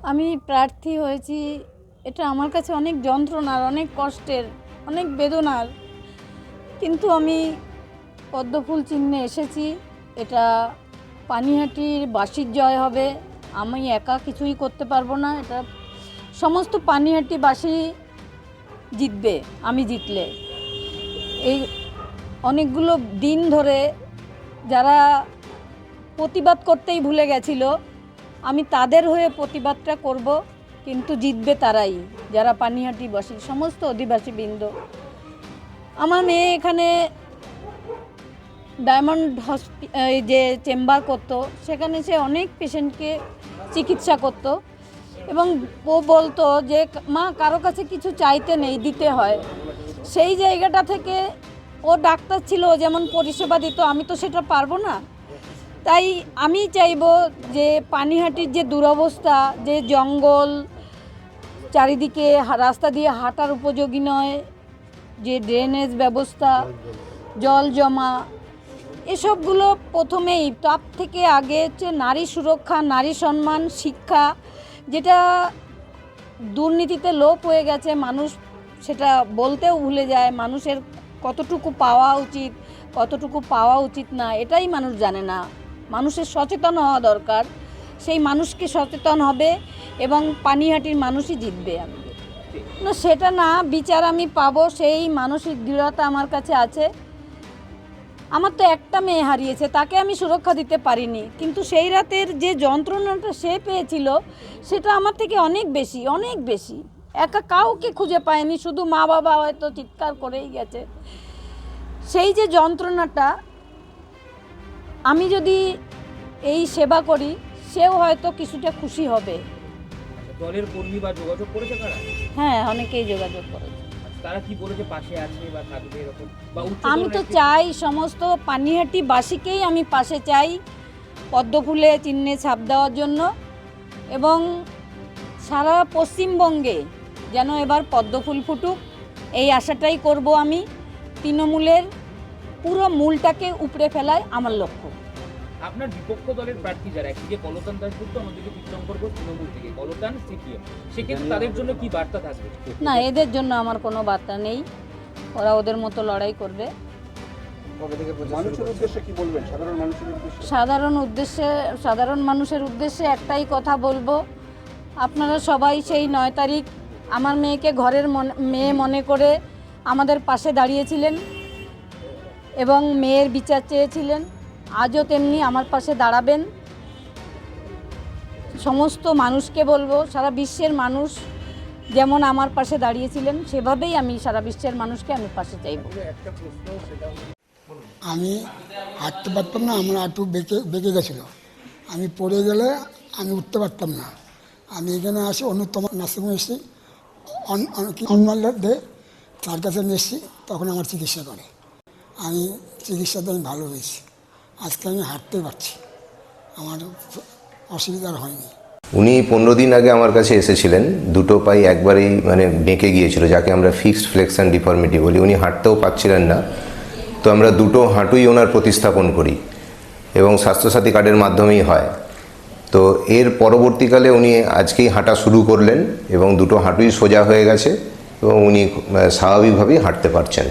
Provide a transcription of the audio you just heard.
আমি প্রার্থী হয়েছি, এটা আমার কাছে অনেক যন্ত্রণার, অনেক কষ্টের, অনেক বেদনার, কিন্তু আমি পদ্মফুল চিহ্নে এসেছি। এটা পানিহাটির বাসীর জয় হবে। আমি একা কিছুই করতে পারবো না, এটা সমস্ত পানিহাটিবাসী জিতবে আমি জিতলে। এই অনেকগুলো দিন ধরে যারা প্রতিবাদ করতেই ভুলে গেছিল, আমি তাদের হয়ে প্রতিবাদটা করব, কিন্তু জিতবে তারাই, যারা পানিহাটিবাসী সমস্ত অধিবাসীবৃন্দ। আমার মেয়ে এখানে ডায়মন্ড যে চেম্বার করতো, সেখানে সে অনেক পেশেন্টকে চিকিৎসা করত, এবং ও বলতো যে মা, কারো কাছে কিছু চাইতে নেই, দিতে হয়। সেই জায়গাটা থেকে ও ডাক্তার ছিল, যেমন পরিষেবা দিত, আমি তো সেটা পারবো না। তাই আমি চাইবো যে পানিহাটির যে দুরবস্থা, যে জঙ্গল, চারিদিকে রাস্তা দিয়ে হাঁটার উপযোগী নয়, যে ড্রেনেজ ব্যবস্থা, জল জমা, এসবগুলো প্রথমেই, তার থেকে আগে হচ্ছে নারী সুরক্ষা, নারী সম্মান, শিক্ষা, যেটা দুর্নীতিতে লোপ হয়ে গেছে। মানুষ সেটা বলতেও ভুলে যায়, মানুষের কতটুকু পাওয়া উচিত, কতটুকু পাওয়া উচিত না, এটাই মানুষ জানে না। মানুষের সচেতন হওয়া দরকার, সেই মানুষকে সচেতন হবে এবং পানিহাটির মানুষই জিতবে। আমি না, সেটা না, বিচার আমি পাবো, সেই মানসিক দৃঢ়তা আমার কাছে আছে। আমার তো একটা মেয়ে হারিয়েছে, তাকে আমি সুরক্ষা দিতে পারিনি, কিন্তু সেই রাতের যে যন্ত্রণাটা সে পেয়েছিল, সেটা আমার থেকে অনেক বেশি, অনেক বেশি। একা কাউকে খুঁজে পায়নি, শুধু মা বাবা হয়তো চিৎকার করেই গেছে। সেই যে যন্ত্রণাটা, আমি যদি এই সেবা করি, সেও হয়তো কিছুটা খুশি হবে। দলের কর্মী বা যোগাযোগ করেছে কারা? হ্যাঁ, অনেকেই যোগাযোগ করেছে। তারা কি বলেছে, পাশে আছে বা থাকবে এরকম? বা আমি তো চাই সমস্ত পানিহাটিবাসীকেই আমি পাশে চাই, পদ্মফুলে চিহ্নে ছাপ দেওয়ার জন্য, এবং সারা পশ্চিমবঙ্গে যেন এবার পদ্মফুল ফুটুক, এই আশাটাই করব আমি। তৃণমূলের পুরো মূলটাকে উপড়ে ফেলায় আমার লক্ষ্য। আপনার বিপক্ষ দলের প্রার্থী যারা, একদিকে কলতান দাশগুপ্ত, অন্যদিকে তীর্থঙ্কর ঘোষ তৃণমূল থেকে, কলতান সিপিএম, সেক্ষেত্রে তাদের জন্য কি বার্তা থাকবে? না, এদের জন্য আমার কোনো বার্তা নেই, ওরা ওদের মতো লড়াই করবে। মানুষের উদ্দেশ্যে কি বলবেন? সাধারণ মানুষের উদ্দেশ্যে একটাই কথা বলবো, আপনারা সবাই সেই 9 তারিখ আমার মেয়েকে ঘরের মেয়ে মনে করে আমাদের পাশে দাঁড়িয়েছিলেন এবং মেয়ের বিচার চেয়েছিলেন। আজও তেমনি আমার পাশে দাঁড়াবেন। সমস্ত মানুষকে বলবো, সারা বিশ্বের মানুষ যেমন আমার পাশে দাঁড়িয়েছিলেন, সেভাবেই আমি সারা বিশ্বের মানুষকে আমি পাশে চাইব। আমি হাঁটতে পারতাম না, আমার হাঁটু বেঁকে গেছিলো। আমি পড়ে গেলে আমি উঠতে পারতাম না। আমি এখানে আসি, অন্যতম নার্সিংহোমে এসেছি, দে তার কাছে আমি এসেছি, তখন আমার চিকিৎসা করে। আমি চিকিৎসাতে আমি ভালো হয়েছি, আজকে আমি হাঁটতে পারছি, আমার অসুবিধা আর হয়নি। উনি 15 দিন আগে আমার কাছে এসেছিলেন, দুটো পাই একবারেই বেঁকে গিয়েছিল, যাকে আমরা ফিক্সড ফ্লেক্সন ডিফর্মিটি বলি। উনি হাঁটতেও পারছিলেন না, তো আমরা দুটো হাঁটুই ওনার প্রতিস্থাপন করি এবং স্বাস্থ্যসাথী কার্ডের মাধ্যমেই হয়। তো এর পরবর্তীকালে উনি আজকেই হাঁটা শুরু করলেন এবং দুটো হাঁটুই সোজা হয়ে গেছে এবং উনি স্বাভাবিকভাবেই হাঁটতে পারছেন।